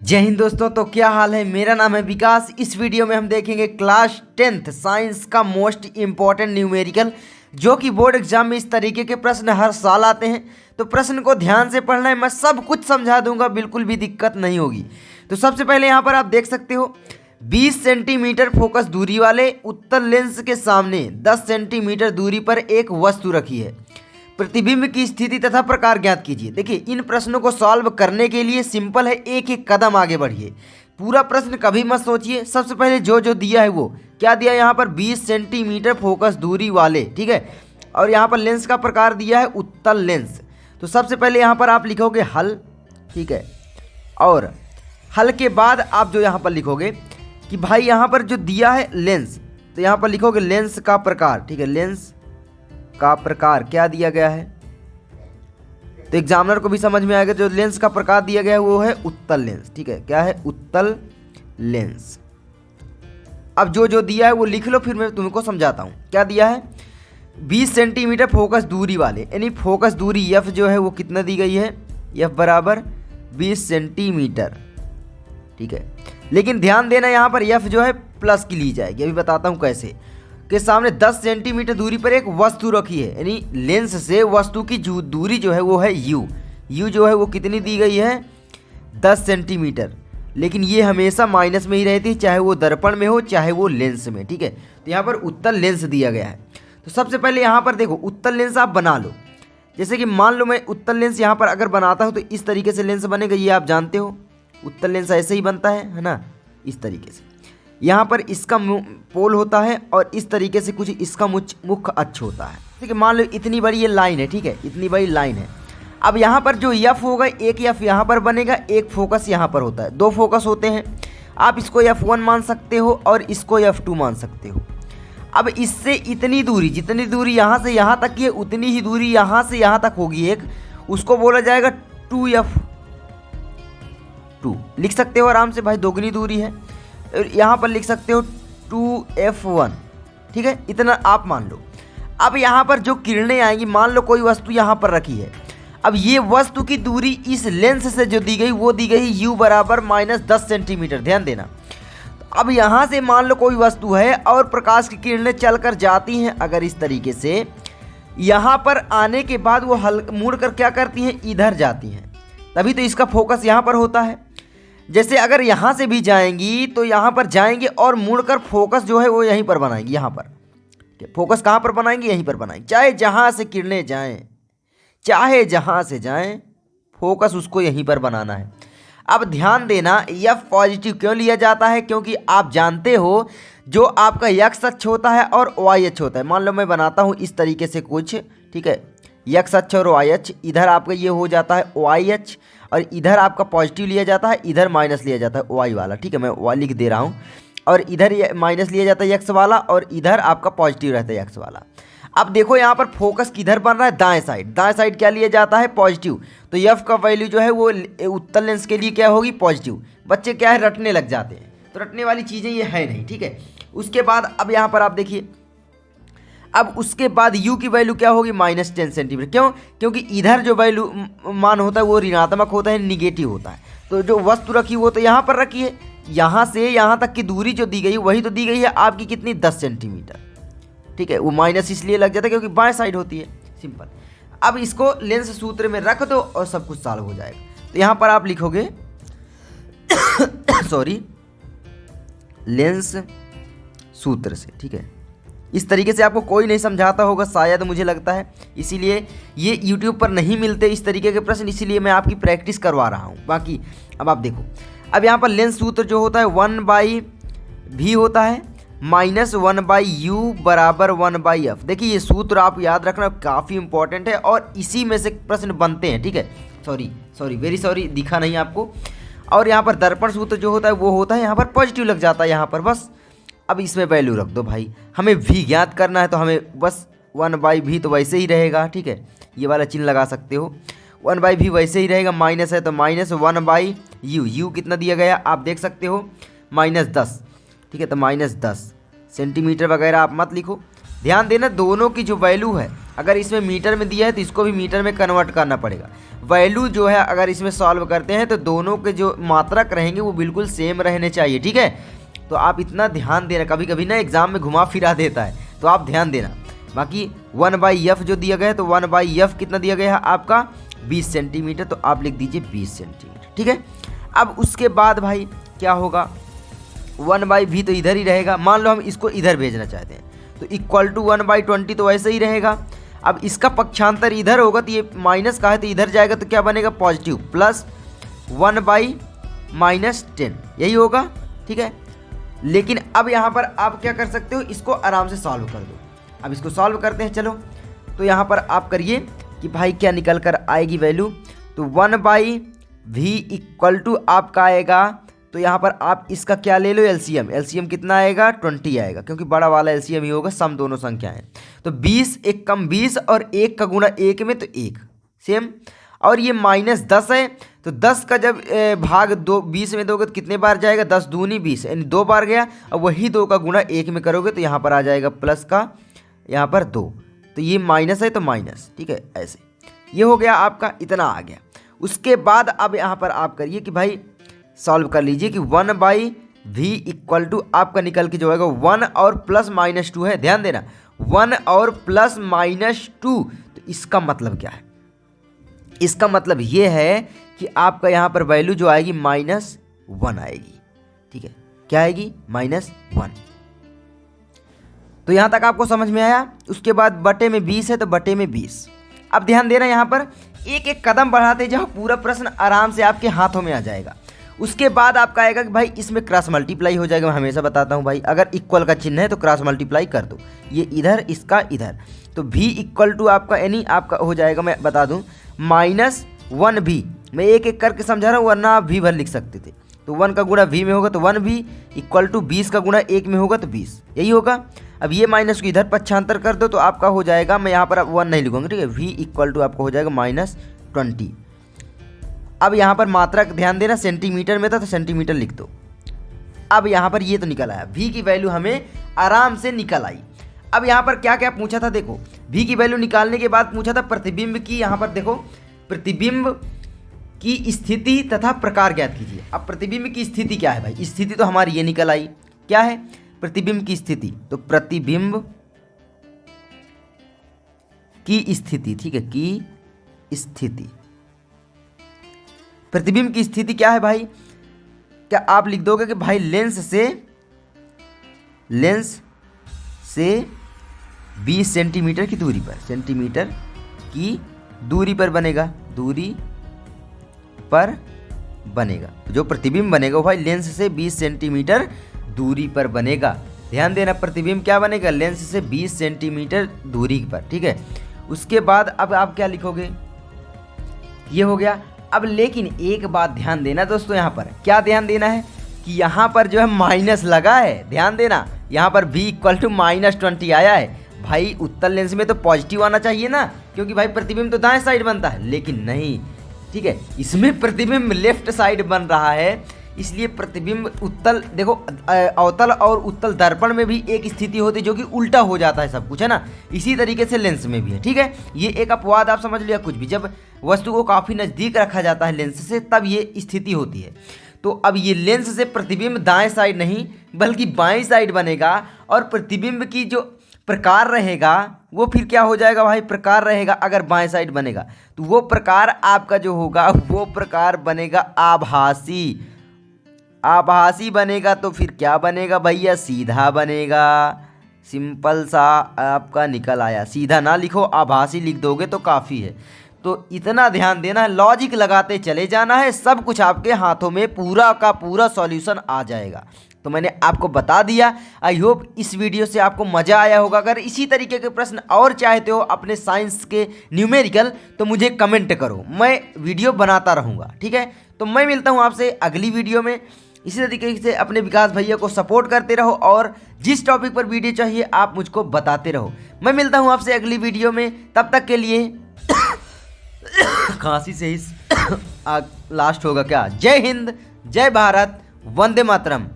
जय हिंद दोस्तों। तो क्या हाल है, मेरा नाम है विकास। इस वीडियो में हम देखेंगे क्लास 10th साइंस का मोस्ट इम्पॉर्टेंट न्यूमेरिकल, जो कि बोर्ड एग्जाम में इस तरीके के प्रश्न हर साल आते हैं। तो प्रश्न को ध्यान से पढ़ना है, मैं सब कुछ समझा दूंगा, बिल्कुल भी दिक्कत नहीं होगी। तो सबसे पहले यहाँ पर आप देख सकते हो 20 सेंटीमीटर फोकस दूरी वाले उत्तल लेंस के सामने 10 सेंटीमीटर दूरी पर एक वस्तु रखी है। प्रतिबिंब की स्थिति तथा प्रकार ज्ञात कीजिए। देखिए, इन प्रश्नों को सॉल्व करने के लिए सिंपल है, एक एक कदम आगे बढ़िए। पूरा प्रश्न कभी मत सोचिए। सबसे पहले जो दिया है वो क्या दिया है, यहाँ पर 20 सेंटीमीटर फोकस दूरी वाले, ठीक है। और यहाँ पर लेंस का प्रकार दिया है उत्तल लेंस। तो सबसे पहले यहाँ पर आप लिखोगे हल, ठीक है। और हल के बाद आप जो यहाँ पर लिखोगे कि भाई यहाँ पर जो दिया है लेंस, तो यहाँ पर लिखोगे लेंस का प्रकार, ठीक है। लेंस का प्रकार क्या दिया गया है, तो एग्जामिनर को भी समझ में आएगा। जो लेंस का प्रकार दिया गया है वो है उत्तल लेंस, ठीक है। क्या है, उत्तल लेंस। अब जो दिया है वो लिख लो, फिर मैं तुमको समझाता हूँ। क्या दिया है, 20 सेंटीमीटर फोकस दूरी वाले, यानी फोकस दूरी एफ जो है वो कितना दी गई है, एफ बराबर 20 सेंटीमीटर, ठीक है। लेकिन ध्यान देना, यहाँ पर एफ जो है प्लस की ली जाएगी, अभी बताता हूँ कैसे। के सामने 10 सेंटीमीटर दूरी पर एक वस्तु रखी है, यानी लेंस से वस्तु की दूरी जो है वो है यू जो है वो कितनी दी गई है, 10 सेंटीमीटर। लेकिन ये हमेशा माइनस में ही रहती है, चाहे वो दर्पण में हो चाहे वो लेंस में, ठीक है। तो यहाँ पर उत्तल लेंस दिया गया है। तो सबसे पहले यहाँ पर देखो, उत्तल लेंस आप बना लो। जैसे कि मान लो मैं उत्तल लेंस यहाँ पर अगर बनाता हूँ तो इस तरीके से लेंस बनेगा, ये आप जानते हो। उत्तल लेंस ऐसे ही बनता है ना, इस तरीके से। यहाँ पर इसका पोल होता है और इस तरीके से कुछ इसका मुख्य अक्ष होता है, ठीक है। मान लो इतनी बड़ी ये लाइन है, ठीक है, इतनी बड़ी लाइन है। अब यहाँ पर जो एफ होगा, एक एफ यहाँ पर बनेगा, एक फोकस यहाँ पर होता है, दो फोकस होते हैं। आप इसको F1 मान सकते हो और इसको F2 मान सकते हो। अब इससे इतनी दूरी, जितनी दूरी यहाँ से यहाँ तक की है, उतनी ही दूरी यहाँ से यहाँ तक होगी एक, उसको बोला जाएगा 2F2। लिख सकते हो आराम से भाई, दोगुनी दूरी है। यहाँ पर लिख सकते हो 2F1, ठीक है, इतना आप मान लो। अब यहाँ पर जो किरणें आएंगी, मान लो कोई वस्तु यहाँ पर रखी है। अब ये वस्तु की दूरी इस लेंस से जो दी गई वो दी गई U बराबर -10 सेंटीमीटर, ध्यान देना। अब यहाँ से मान लो कोई वस्तु है और प्रकाश की किरणें चलकर जाती हैं, अगर इस तरीके से यहाँ पर आने के बाद वो मुड़ कर क्या करती हैं, इधर जाती हैं, तभी तो इसका फोकस यहाँ पर होता है। जैसे अगर यहाँ से भी जाएंगी तो यहाँ पर जाएंगे और मुड़कर फोकस जो है वो यहीं पर बनाएंगी, यहाँ पर। फोकस कहाँ पर बनाएंगे, यहीं पर बनाएंगे। चाहे जहाँ से किरणें जाएं, चाहे जहाँ से जाएं, फोकस उसको यहीं पर बनाना है। अब ध्यान देना, एफ पॉजिटिव क्यों लिया जाता है, क्योंकि आप जानते हो जो आपका एक्स अक्ष होता है और वाई अक्ष होता है। मान लो मैं बनाता हूँ इस तरीके से कुछ, ठीक है, एक्स अक्ष और वाई अक्ष। इधर आपका ये हो जाता है वाई अक्ष और इधर आपका पॉजिटिव लिया जाता है, इधर माइनस लिया जाता है वाई वाला, ठीक है। मैं वाई लिख दे रहा हूँ, और इधर माइनस लिया जाता है एक्स वाला और इधर आपका पॉजिटिव रहता है एक्स वाला। अब देखो यहाँ पर फोकस किधर बन रहा है, दाएं साइड। दाएं साइड क्या लिया जाता है, पॉजिटिव। तो एफ का वैल्यू जो है वो उत्तल लेंस के लिए क्या होगी, पॉजिटिव। बच्चे क्या है, रटने लग जाते हैं, तो रटने वाली चीज़ें ये है नहीं, ठीक है। उसके बाद अब यहाँ पर आप देखिए, अब उसके बाद U की वैल्यू क्या होगी, -10 सेंटीमीटर। क्यों, क्योंकि इधर जो वैल्यू मान होता है वो ऋणात्मक होता है, निगेटिव होता है। तो जो वस्तु रखी वो तो यहाँ पर रखी है, यहाँ से यहाँ तक की दूरी जो दी गई वही तो दी गई है आपकी कितनी, 10 सेंटीमीटर, ठीक है। वो माइनस इसलिए लग जाता है क्योंकि बाएं साइड होती है, सिंपल। अब इसको लेंस सूत्र में रख दो और सब कुछ सॉल्व हो जाएगा। तो यहाँ पर आप लिखोगे सॉरी, लेंस सूत्र से, ठीक है। इस तरीके से आपको कोई नहीं समझाता होगा शायद, मुझे लगता है, इसीलिए ये YouTube पर नहीं मिलते इस तरीके के प्रश्न, इसीलिए मैं आपकी प्रैक्टिस करवा रहा हूँ। बाकी अब आप देखो, अब यहाँ पर लेंस सूत्र जो होता है 1/v होता है, -1/u बराबर 1/f। देखिए ये सूत्र आप याद रखना, काफ़ी इंपॉर्टेंट है और इसी में से प्रश्न बनते हैं, ठीक है। सॉरी वेरी सॉरी, दिखा नहीं आपको। और यहाँ पर दर्पण सूत्र जो होता है वो होता है, यहाँ पर पॉजिटिव लग जाता है यहाँ पर, बस। अब इसमें वैल्यू रख दो भाई, हमें v ज्ञात करना है तो हमें बस 1/v तो वैसे ही रहेगा, ठीक है। ये वाला चिन्ह लगा सकते हो, 1/v वैसे ही रहेगा, माइनस है तो -1/u। u कितना दिया गया आप देख सकते हो, -10, ठीक है। तो -10 सेंटीमीटर वगैरह आप मत लिखो। ध्यान देना, दोनों की जो वैल्यू है, अगर इसमें मीटर में दिया है तो इसको भी मीटर में कन्वर्ट करना पड़ेगा। वैल्यू जो है अगर इसमें सॉल्व करते हैं तो दोनों के जो मात्रक रहेंगे वो बिल्कुल सेम रहने चाहिए, ठीक है। तो आप इतना ध्यान देना, कभी कभी ना एग्जाम में घुमा फिरा देता है, तो आप ध्यान देना। बाकी 1/f जो दिया गया है, तो 1/f कितना दिया गया है आपका 20 सेंटीमीटर, तो आप लिख दीजिए 20 सेंटीमीटर, ठीक है। अब उसके बाद भाई क्या होगा, 1/v तो इधर ही रहेगा। मान लो हम इसको इधर भेजना चाहते हैं तो इक्वल टू 1/20 तो वैसे ही रहेगा। अब इसका पक्षांतर इधर होगा तो ये माइनस का है तो इधर जाएगा तो क्या बनेगा पॉजिटिव, प्लस 1/-10 यही होगा, ठीक है। लेकिन अब यहाँ पर आप क्या कर सकते हो, इसको आराम से सॉल्व कर दो। अब इसको सॉल्व करते हैं, चलो। तो यहाँ पर आप करिए कि भाई क्या निकल कर आएगी वैल्यू, तो 1/v इक्वल टू आपका आएगा, तो यहाँ पर आप इसका क्या ले लो एलसीएम, एलसीएम कितना आएगा 20 आएगा, क्योंकि बड़ा वाला एलसीएम ही होगा, सम दोनों संख्याएं। तो 20 एक कम 20 और 1 का गुणा 1 में तो 1 सेम, और ये -10 है तो 10 का जब भाग 20 में दोगे तो कितने बार जाएगा, 10 दूनी 20 यानी 2 बार गया। और वही 2 का गुणा 1 में करोगे तो यहाँ पर आ जाएगा प्लस का यहाँ पर 2, तो ये माइनस है तो माइनस, ठीक है। ऐसे ये हो गया आपका, इतना आ गया। उसके बाद अब यहाँ पर आप करिए कि भाई सॉल्व कर लीजिए कि 1/v इक्वल टू आपका निकल के जो आएगा 1 और प्लस -2 है, ध्यान देना 1 और प्लस -2। तो इसका मतलब क्या है, इसका मतलब ये है कि आपका यहाँ पर वैल्यू जो आएगी -1 आएगी, ठीक है। क्या आएगी -1। तो यहाँ तक आपको समझ में आया। उसके बाद बटे में 20 है तो बटे में 20। अब ध्यान देना, यहाँ पर एक एक कदम बढ़ाते जाओ, पूरा प्रश्न आराम से आपके हाथों में आ जाएगा। उसके बाद आपका आएगा कि भाई इसमें क्रॉस मल्टीप्लाई हो जाएगा। मैं हमेशा बताता हूँ भाई, अगर इक्वल का चिन्ह है तो क्रॉस मल्टीप्लाई कर दो, ये इधर इसका इधर, तो v इक्वल टू आपका यानी आपका हो जाएगा, मैं बता दूँ -1v। मैं एक एक करके समझा रहा हूँ, वरना आप v भर लिख सकते थे। तो 1 का गुणा v में होगा तो 1v इक्वल टू 20 का गुणा 1 में होगा तो 20, यही होगा। अब ये माइनस को इधर पक्षांतर कर दो तो आपका हो जाएगा, मैं यहाँ पर अब 1 नहीं लिखूंगा, ठीक है। v इक्वल टू आपका हो जाएगा -20। अब यहाँ पर मात्रक ध्यान देना, सेंटीमीटर में था तो सेंटीमीटर लिख दो। अब यहाँ पर ये तो निकल आया, v की वैल्यू हमें आराम से निकल आई। अब यहाँ पर क्या क्या पूछा था, देखो v की वैल्यू निकालने के बाद पूछा था प्रतिबिंब की, यहाँ पर देखो प्रतिबिंब की स्थिति तथा प्रकार ज्ञात कीजिए। अब प्रतिबिंब की स्थिति क्या है भाई, स्थिति तो हमारी ये निकल आई, क्या है प्रतिबिंब की स्थिति, तो प्रतिबिंब की स्थिति, ठीक है, की स्थिति। प्रतिबिंब की स्थिति क्या है भाई, क्या आप लिख दोगे कि भाई लेंस से 20 सेंटीमीटर की दूरी पर, सेंटीमीटर की दूरी पर बनेगा, दूरी पर बनेगा। जो प्रतिबिंब बनेगा वो भाई लेंस से 20 सेंटीमीटर दूरी पर बनेगा। ध्यान देना, प्रतिबिंब क्या बनेगा, लेंस से 20 सेंटीमीटर दूरी पर, ठीक है। उसके बाद अब आप क्या लिखोगे, ये हो गया। अब लेकिन एक बात ध्यान देना दोस्तों, यहाँ पर क्या ध्यान देना है कि यहाँ पर जो है माइनस लगा है, ध्यान देना यहाँ पर v इक्वल टू -20 आया है। भाई उत्तल लेंस में तो पॉजिटिव आना चाहिए ना, क्योंकि भाई प्रतिबिंब तो दाएं साइड बनता है, लेकिन नहीं, ठीक है, इसमें प्रतिबिंब लेफ्ट साइड बन रहा है। इसलिए प्रतिबिंब उत्तल, देखो अवतल और उत्तल दर्पण में भी एक स्थिति होती है जो कि उल्टा हो जाता है सब कुछ, है ना। इसी तरीके से लेंस में भी है, ठीक है। ये एक अपवाद आप समझ लिया, कुछ भी जब वस्तु को काफ़ी नज़दीक रखा जाता है लेंस से तब ये स्थिति होती है। तो अब ये लेंस से प्रतिबिंब दाएं साइड नहीं बल्कि बाएं साइड बनेगा, और प्रतिबिंब की जो प्रकार रहेगा वो फिर क्या हो जाएगा भाई, प्रकार रहेगा अगर बाएं साइड बनेगा तो वो प्रकार आपका जो होगा वो प्रकार बनेगा आभासी, आभासी बनेगा। तो फिर क्या बनेगा भैया, सीधा बनेगा। सिंपल सा आपका निकल आया, सीधा ना लिखो, आभासी लिख दोगे तो काफ़ी है। तो इतना ध्यान देना है, लॉजिक लगाते चले जाना है, सब कुछ आपके हाथों में पूरा का पूरा सॉल्यूशन आ जाएगा। तो मैंने आपको बता दिया। आई होप इस वीडियो से आपको मज़ा आया होगा। अगर इसी तरीके के प्रश्न और चाहते हो अपने साइंस के न्यूमेरिकल तो मुझे कमेंट करो, मैं वीडियो बनाता रहूँगा, ठीक है। तो मैं मिलता हूँ आपसे अगली वीडियो में। इसी तरीके से अपने विकास भैया को सपोर्ट करते रहो, और जिस टॉपिक पर वीडियो चाहिए आप मुझको बताते रहो। मैं मिलता हूँ आपसे अगली वीडियो में, तब तक के लिए खांसी से ही लास्ट होगा क्या। जय हिंद, जय भारत, वंदे मातरम।